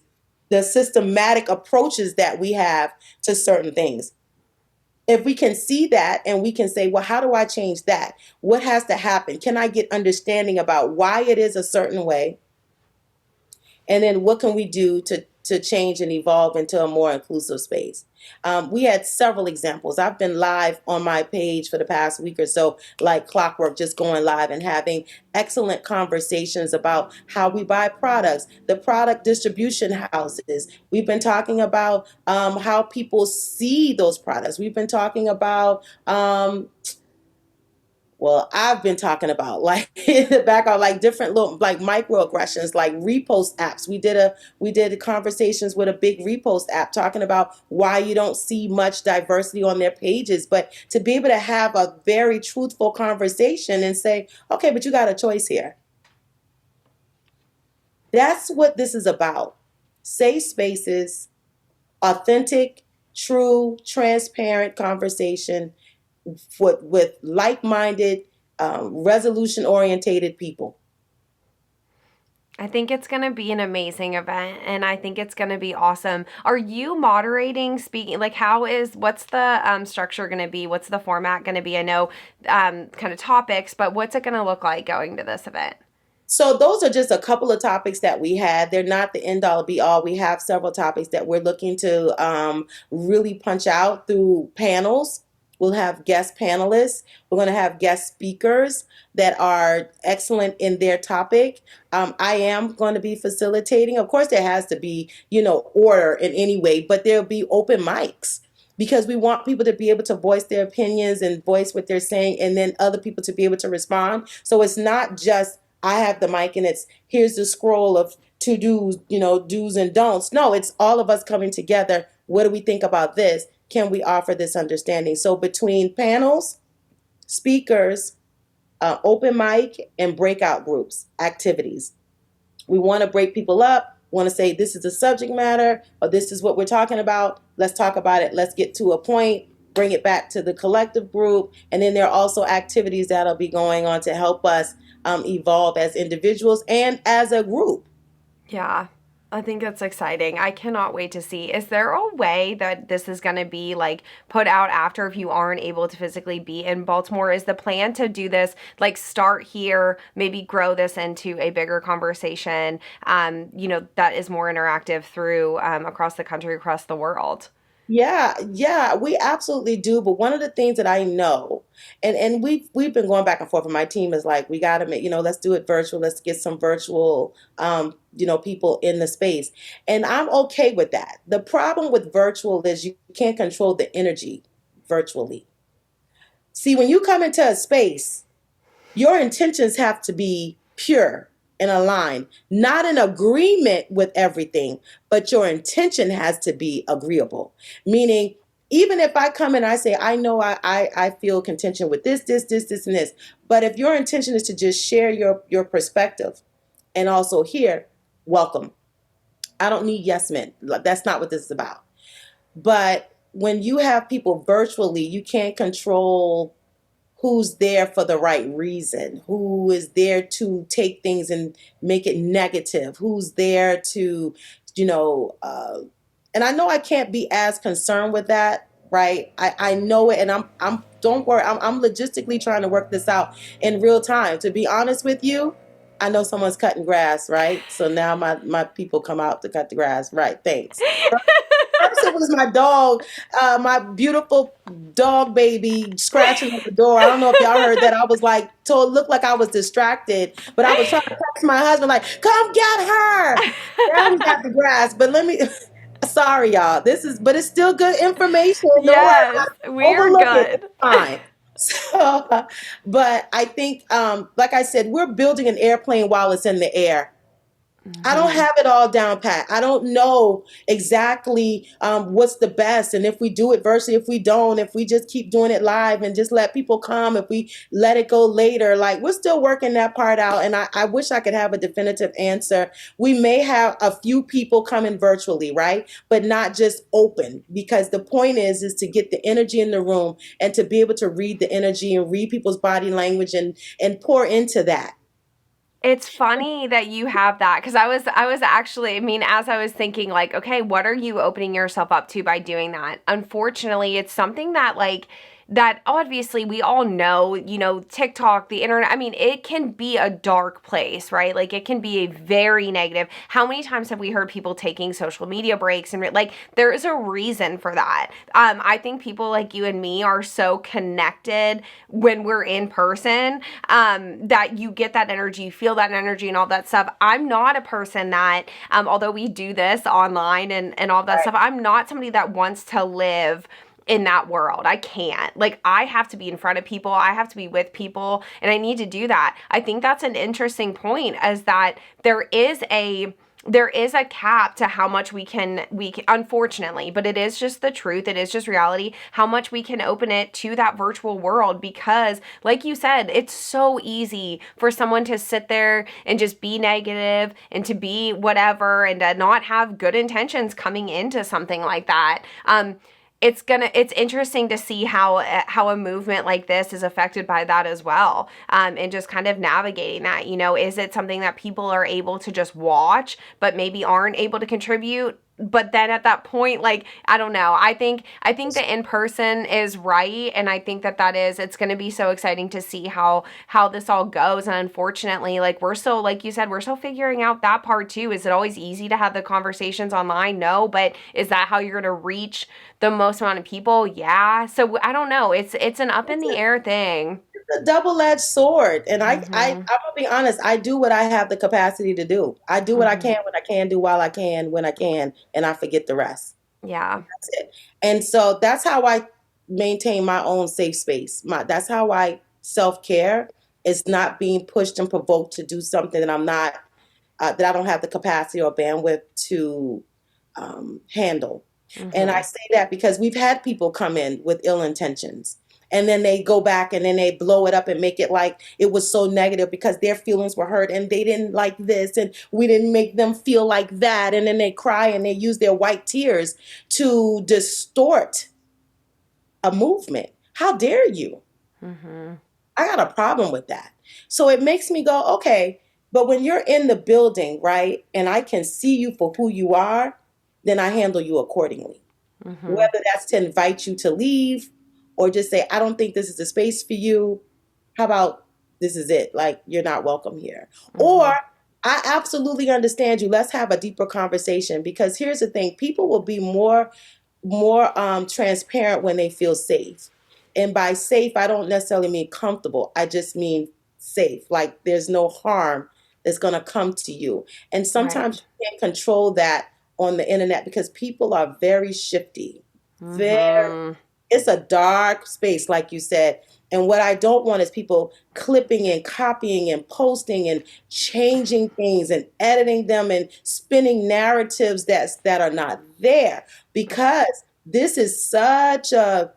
Speaker 2: the systematic approaches that we have to certain things. If we can see that and we can say, well, how do I change that? What has to happen? Can I get understanding about why it is a certain way? And then what can we do to change and evolve into a more inclusive space? We had several examples. I've been live on my page for the past week or so, like clockwork, just going live and having excellent conversations about how we buy products, the product distribution houses. We've been talking about how people see those products. We've been talking about well, I've been talking about like in the background, like different little like microaggressions, like repost apps. We did conversations with a big repost app talking about why you don't see much diversity on their pages, but to be able to have a very truthful conversation and say, okay, but you got a choice here. That's what this is about. Safe spaces, authentic, true, transparent conversation with like-minded, resolution orientated people.
Speaker 1: I think it's going to be an amazing event and I think it's going to be awesome. Are you moderating, speaking? Like, what's the structure going to be? What's the format going to be? I know kind of topics, but what's it going to look like going to this event?
Speaker 2: So those are just a couple of topics that we had. They're not the end all be all. We have several topics that we're looking to really punch out through panels. We'll have guest panelists. We're going to have guest speakers that are excellent in their topic. I am going to be facilitating. Of course, there has to be, order in any way, but there'll be open mics because we want people to be able to voice their opinions and voice what they're saying, and then other people to be able to respond. So it's not just I have the mic and it's here's the scroll of to do's, do's and don'ts. No, it's all of us coming together. What do we think about this? Can we offer this understanding? So between panels, speakers, open mic, and breakout groups, activities. We want to break people up, want to say this is the subject matter or this is what we're talking about. Let's talk about it. Let's get to a point, bring it back to the collective group. And then there are also activities that'll be going on to help us evolve as individuals and as a group.
Speaker 1: Yeah. I think that's exciting. I cannot wait to see. Is there a way that this is going to be like put out after if you aren't able to physically be in Baltimore? Is the plan to do this like start here, maybe grow this into a bigger conversation, that is more interactive through across the country, across the world?
Speaker 2: Yeah, yeah, we absolutely do. But one of the things that I know, and we've been going back and forth, and my team is like, we got to make, let's do it virtual. Let's get some virtual, people in the space, and I'm okay with that. The problem with virtual is you can't control the energy virtually. See, when you come into a space, your intentions have to be pure and aligned, not in agreement with everything, but your intention has to be agreeable. Meaning, even if I come and I say, I know I feel contention with this, and this, but if your intention is to just share your perspective and also here, welcome. I don't need yes men. That's not what this is about. But when you have people virtually, you can't control who's there for the right reason, who is there to take things and make it negative, who's there to, you know, uh, and I know I can't be as concerned with that, right? I know it, and don't worry, I'm logistically trying to work this out in real time. To be honest with you, I know someone's cutting grass, right? So now my people come out to cut the grass, right? Thanks. First, it was my dog, my beautiful dog baby scratching at the door. I don't know if y'all heard that. I was like, so it looked like I was distracted, but I was trying to text my husband, like, come get her. Now we got the grass. But sorry, y'all. But it's still good information. Don't worry
Speaker 1: Yes,
Speaker 2: about it.
Speaker 1: we are
Speaker 2: Overlook it. It's
Speaker 1: good.
Speaker 2: fine. So, but I think, like I said, we're building an airplane while it's in the air. I don't
Speaker 1: Hmm.
Speaker 2: have it all down pat. I don't know exactly what's the best. And if we do it virtually, if we don't, if we just keep doing it live and just let people come, if we let it go later, like we're still working that part out. And I wish I could have a definitive answer. We may have a few people coming virtually, right? But not just open, because the point is to get the energy in the room and to be able to read the energy and read people's body language and pour into that.
Speaker 1: It's funny that you have that because I was actually, I mean, as I was thinking like, okay, what are you opening yourself up to by doing that? Unfortunately, it's something that like that obviously we all know, TikTok, the internet, I mean, it can be a dark place, right? Like it can be a very negative. How many times have we heard people taking social media breaks and like there is a reason for that. I think people like you and me are so connected when we're in person, that you get that energy, you feel that energy and all that stuff. I'm not a person that, although we do this online and all that stuff, I'm not somebody that wants to live in that world. I can't. Like, I have to be in front of people, I have to be with people, and I need to do that. I think that's an interesting point, is that there is a cap to how much we can, unfortunately, but it is just the truth, it is just reality, how much we can open it to that virtual world, because like you said, it's so easy for someone to sit there and just be negative and to be whatever and to not have good intentions coming into something like that. It's interesting to see how a movement like this is affected by that as well, and just kind of navigating that. Is it something that people are able to just watch but maybe aren't able to contribute? But then at that point, like, I don't know, I think the in person is right, and I think that is, it's going to be so exciting to see how this all goes. And unfortunately, like, we're still, like you said, we're still figuring out that part too. Is it always easy to have the conversations online? No. But is that how you're going to reach the most amount of people? Yeah. So I don't know, it's an up in the air thing.
Speaker 2: A double-edged sword. And
Speaker 1: Mhm.
Speaker 2: I'm gonna be honest, I do what I have the capacity to do. I do what I
Speaker 1: Mhm.
Speaker 2: can when I can do while I can when I can, and I forget the rest.
Speaker 1: Yeah.
Speaker 2: That's it. And so that's how I maintain my own safe space. That's how I self-care, is not being pushed and provoked to do something that I'm not that I don't have the capacity or bandwidth to handle. And I
Speaker 1: Mhm.
Speaker 2: say that because we've had people come in with ill intentions. And then they go back and then they blow it up and make it like it was so negative because their feelings were hurt and they didn't like this and we didn't make them feel like that. And then they cry and they use their white tears to distort a movement. How dare you?
Speaker 1: Mhm.
Speaker 2: I got a problem with that. So it makes me go, okay, But when you're in the building, right, and I can see you for who you are, then I handle you accordingly.
Speaker 1: Mm-hmm.
Speaker 2: Whether that's to invite you to leave or just say, I don't think this is a space for you. How about this is it? Like, you're not welcome here. Or
Speaker 1: Mm-hmm.
Speaker 2: I absolutely understand you. Let's have a deeper conversation because here's the thing people will be more transparent when they feel safe. And by safe, I don't necessarily mean comfortable. I just mean safe. Like there's no harm that's going to come to you. And
Speaker 1: Right.
Speaker 2: sometimes you can't control that on the internet because people are very shifty. Very,
Speaker 1: Mm-hmm.
Speaker 2: it's a dark space, like you said. And what I don't want is people clipping and copying and posting and changing things and editing them and spinning narratives that are not there because this is such a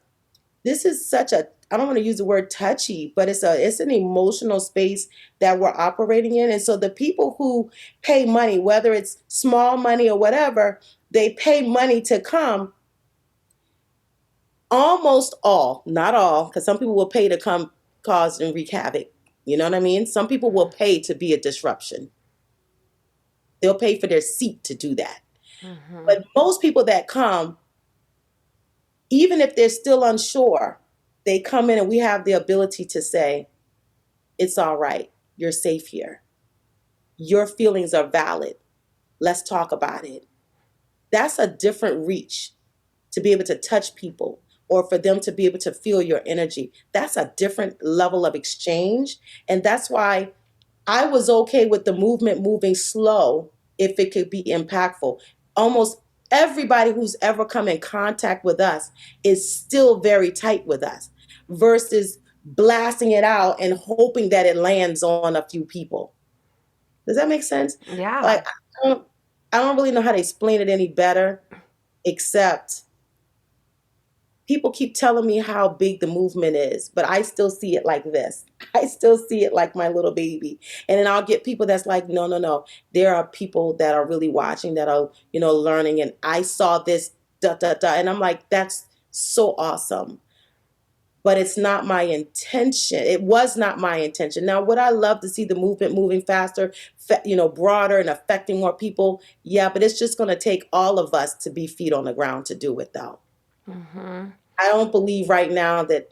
Speaker 2: I don't want to use the word touchy, but it's an emotional space that we're operating in. And so the people who pay money, whether it's small money or whatever, they pay money to come. Almost all, not all, because some people will pay to come cause and wreak havoc. You know what I mean? Some people will pay to be a disruption. They'll pay for their seat to do that.
Speaker 1: Mm-hmm.
Speaker 2: But most people that come, even if they're still unsure, they come in and we have the ability to say, it's all right. You're safe here. Your feelings are valid. Let's talk about it. That's a different reach to be able to touch people or for them to be able to feel your energy. That's a different level of exchange. And that's why I was okay with the movement moving slow if it could be impactful. Almost everybody who's ever come in contact with us is still very tight with us versus blasting it out and hoping that it lands on a few people. Does that make sense?
Speaker 1: Yeah.
Speaker 2: Like I don't really know how to explain it any better except people keep telling me how big the movement is, but I still see it like this. I still see it like my little baby. And then I'll get people that's like, no, no, no. There are people that are really watching, that are, learning. And I saw this, da, da, da. And I'm like, that's so awesome. But it's not my intention. It was not my intention. Now, would I love to see the movement moving faster, broader and affecting more people? Yeah, but it's just going to take all of us to be feet on the ground to do it, though.
Speaker 1: Mm-hmm.
Speaker 2: I don't believe right now that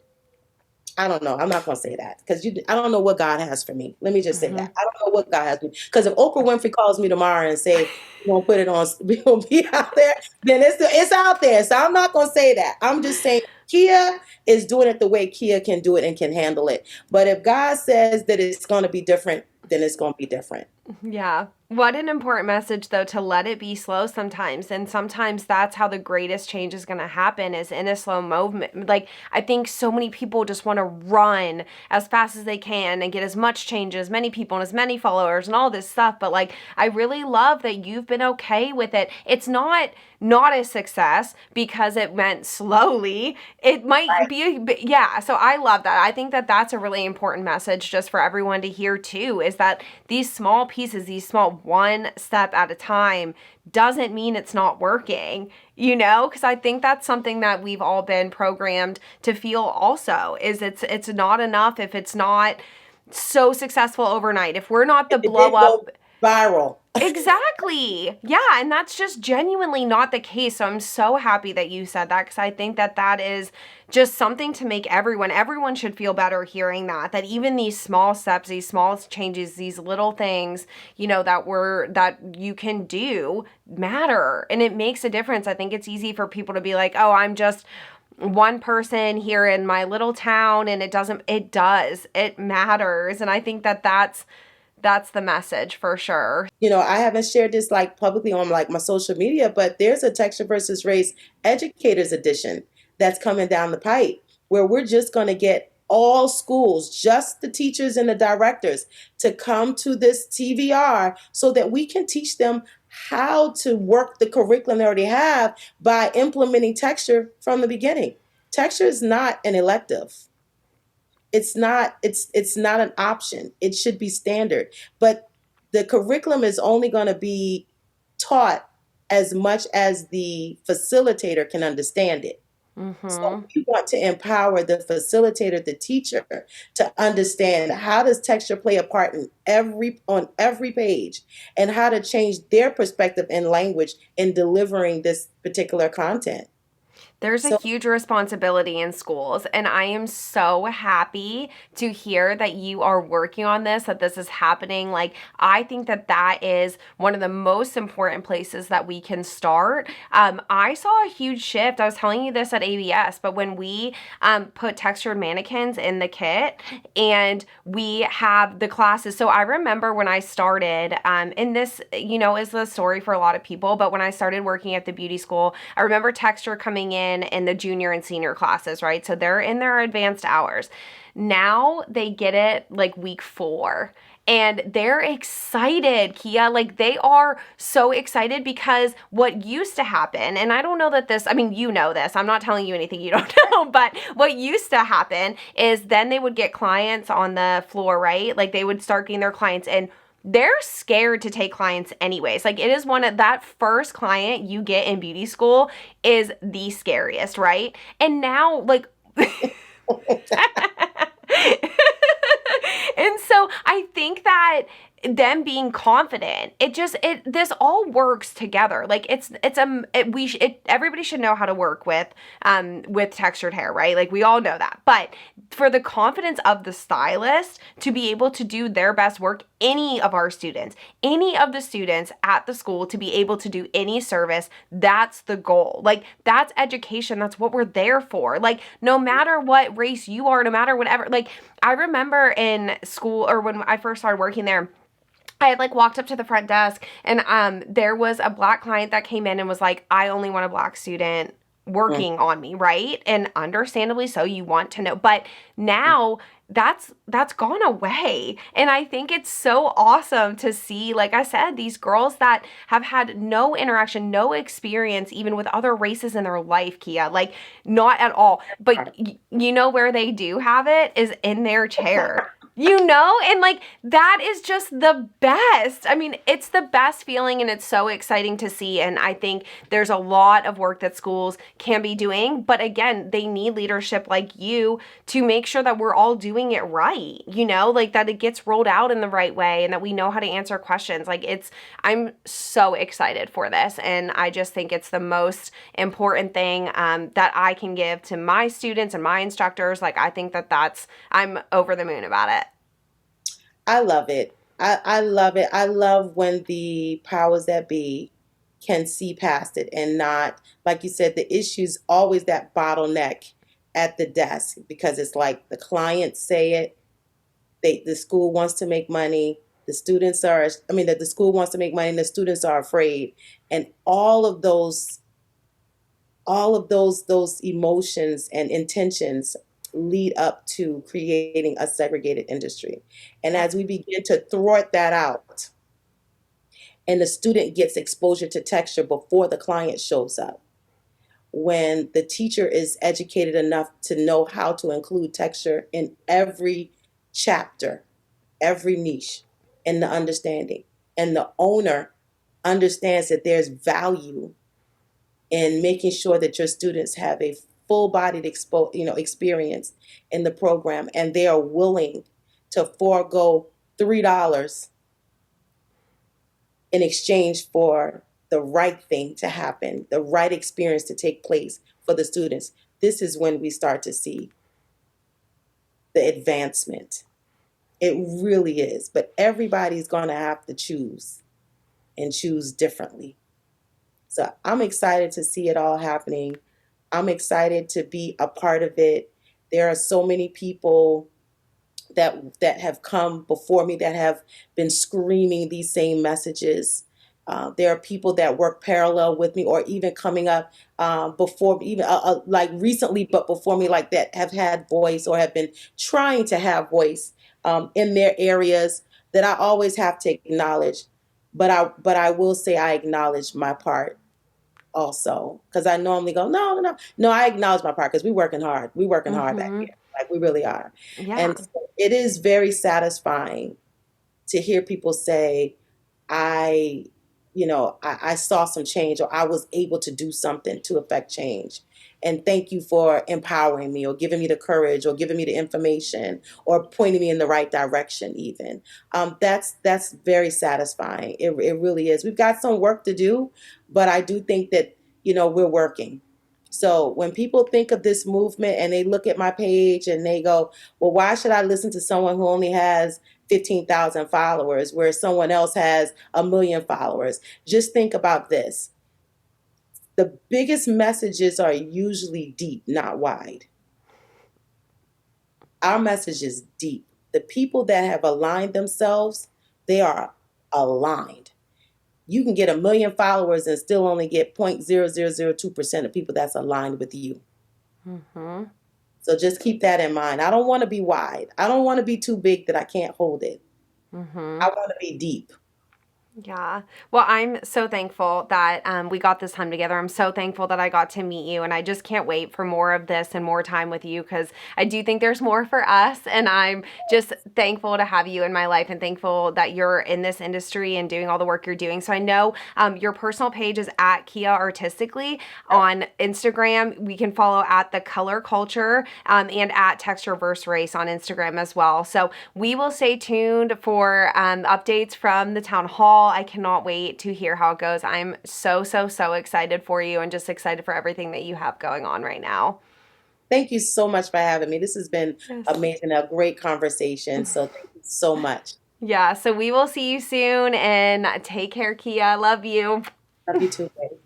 Speaker 2: I don't know. I'm not going to say that because I don't know what God has for me. Let me just say
Speaker 1: Mm-hmm.
Speaker 2: that I don't know what God has for me. Because if Oprah Winfrey calls me tomorrow and say we're gonna put it on, we're gonna be out there, then it's out there. So I'm not going to say that. I'm just saying Keya is doing it the way Keya can do it and can handle it. But if God says that it's going to be different, then it's going to be different.
Speaker 1: Yeah. What an important message though to let it be slow sometimes. And sometimes that's how the greatest change is going to happen is in a slow movement. Like I think so many people just want to run as fast as they can and get as much change as many people and as many followers and all this stuff, but like I really love that you've been okay with it. It's not a success because it went slowly. It might
Speaker 2: Right.
Speaker 1: be yeah, so I love that. I think that that's a really important message just for everyone to hear too is that these small pieces, these small one step at a time doesn't mean it's not working, because I think that's something that we've all been programmed to feel also is it's not enough if it's not so successful overnight. If we're not the
Speaker 2: If it
Speaker 1: blow
Speaker 2: didn't
Speaker 1: up.
Speaker 2: go viral,
Speaker 1: Exactly. Yeah, and that's just genuinely not the case. So I'm so happy that you said that because I think that that is just something to make everyone should feel better hearing that even these small steps, these small changes, these little things, that you can do matter and it makes a difference. I think it's easy for people to be like, "Oh, I'm just one person here in my little town and it does. It matters." And I think that that's the message for sure.
Speaker 2: I haven't shared this like publicly on like my social media, but there's a Texture versus Race Educators Edition that's coming down the pipe where we're just going to get all schools, just the teachers and the directors, to come to this TVR so that we can teach them how to work the curriculum they already have by implementing texture from the beginning. Texture is not an elective. It's not an option. It should be standard. But the curriculum is only going to be taught as much as the facilitator can understand it. So
Speaker 1: Mm-hmm.
Speaker 2: we want to empower the facilitator, the teacher, to understand how does texture play a part in every page, and how to change their perspective and language in delivering this particular content.
Speaker 1: There's a
Speaker 2: So
Speaker 1: huge responsibility in schools, and I am so happy to hear that you are working on this, that this is happening. Like, I think that that is one of the most important places that we can start. I saw a huge shift. I was telling you this at ABS, but when we put textured mannequins in the kit and we have the classes. So I remember when I started, and this, is the story for a lot of people, but when I started working at the beauty school, I remember texture coming in the junior and senior classes, right? So they're in their advanced hours. Now they get it like week 4 and they're excited, Keya. Like they are so excited because what used to happen, and I don't know that this, I mean, you know this, I'm not telling you anything you don't know, but what used to happen is then they would get clients on the floor, right? Like they would start getting their clients in, they're scared to take clients anyways. Like it is one of that first client you get in beauty school is the scariest, right? And now like and so I think that them being confident, this all works together. Like everybody should know how to work with textured hair, right? Like we all know that. But for the confidence of the stylist to be able to do their best work, any of the students at the school to be able to do any service, that's the goal. Like that's education. That's what we're there for. Like no matter what race you are, no matter whatever. Like I remember in school or when I first started working there, I had like walked up to the front desk and there was a black client that came in and was like, I only want a black student working on me, right? And understandably so, you want to know. But now that's gone away. And I think it's so awesome to see, like I said, these girls that have had no interaction, no experience even with other races in their life, Keya. Like not at all. But you know where they do have it is in their chair. And like that is just the best. I mean, it's the best feeling and it's so exciting to see. And I think there's a lot of work that schools can be doing. But again, they need leadership like you to make sure that we're all doing it right, like that it gets rolled out in the right way and that we know how to answer questions. I'm so excited for this. And I just think it's the most important thing that I can give to my students and my instructors. Like, I think I'm over the moon about it.
Speaker 2: I love it. I love it. I love when the powers that be can see past it and not, like you said, the issue's always that bottleneck at the desk because it's like the clients say it, the school wants to make money, the students are, I mean, that the school wants to make money and the students are afraid. And all of those emotions and intentions lead up to creating a segregated industry. And
Speaker 1: Yep.
Speaker 2: as we begin to thwart that out, and the student gets exposure to texture before the client shows up, when the teacher is educated enough to know how to include texture in every chapter, every niche, in the understanding, and the owner understands that there's value and making sure that your students have a full-bodied experience in the program, and they are willing to forego $3 in exchange for the right thing to happen, the right experience to take place for the students. This is when we start to see the advancement. It really is, but everybody's going to have to choose and choose differently. So I'm excited to see it all happening. I'm excited to be a part of it. There are so many people that have come before me that have been screaming these same messages. There are people that work parallel with me, or even coming up before, even like recently, but before me, like that have had voice or have been trying to have voice in their areas that I always have to acknowledge. But I will say I acknowledge my part also, because I normally go, no, no, no, no. I acknowledge my part because we're working hard. We're working hard back
Speaker 1: Mm-hmm.
Speaker 2: here, like we really are.
Speaker 1: Yeah.
Speaker 2: And so it is very satisfying to hear people say, I I saw some change, or I was able to do something to affect change. And thank you for empowering me, or giving me the courage, or giving me the information, or pointing me in the right direction even. That's very satisfying. It really is. We've got some work to do, but I do think that, we're working. So when people think of this movement and they look at my page and they go, well, why should I listen to someone who only has 15,000 followers where someone else has a million followers? Just think about this. The biggest messages are usually deep, not wide. Our message is deep. The people that have aligned themselves, they are aligned. You can get a million followers and still only get 0.0002% of people that's aligned with you.
Speaker 1: Mm-hmm.
Speaker 2: So just keep that in mind. I don't want to be wide. I don't want to be too big that I can't hold it.
Speaker 1: Mm-hmm.
Speaker 2: I want to be deep.
Speaker 1: Yeah. Well, I'm so thankful that we got this time together. I'm so thankful that I got to meet you. And I just can't wait for more of this and more time with you because I do think there's more for us. And I'm just thankful to have you in my life and thankful that you're in this industry and doing all the work you're doing. So I know your personal page is at Keya Artistically on Instagram. We can follow at the Kolour Kulture and at Texture Verse Race on Instagram as well. So we will stay tuned for updates from the town hall. I cannot wait to hear how it goes. I'm so, so, so excited for you and just excited for everything that you have going on right now.
Speaker 2: Thank you so much for having me. This has been
Speaker 1: Yes.
Speaker 2: amazing, a great conversation. So thank you so much.
Speaker 1: Yeah, so we will see you soon and take care, Keya. Love you.
Speaker 2: Love you too, babe.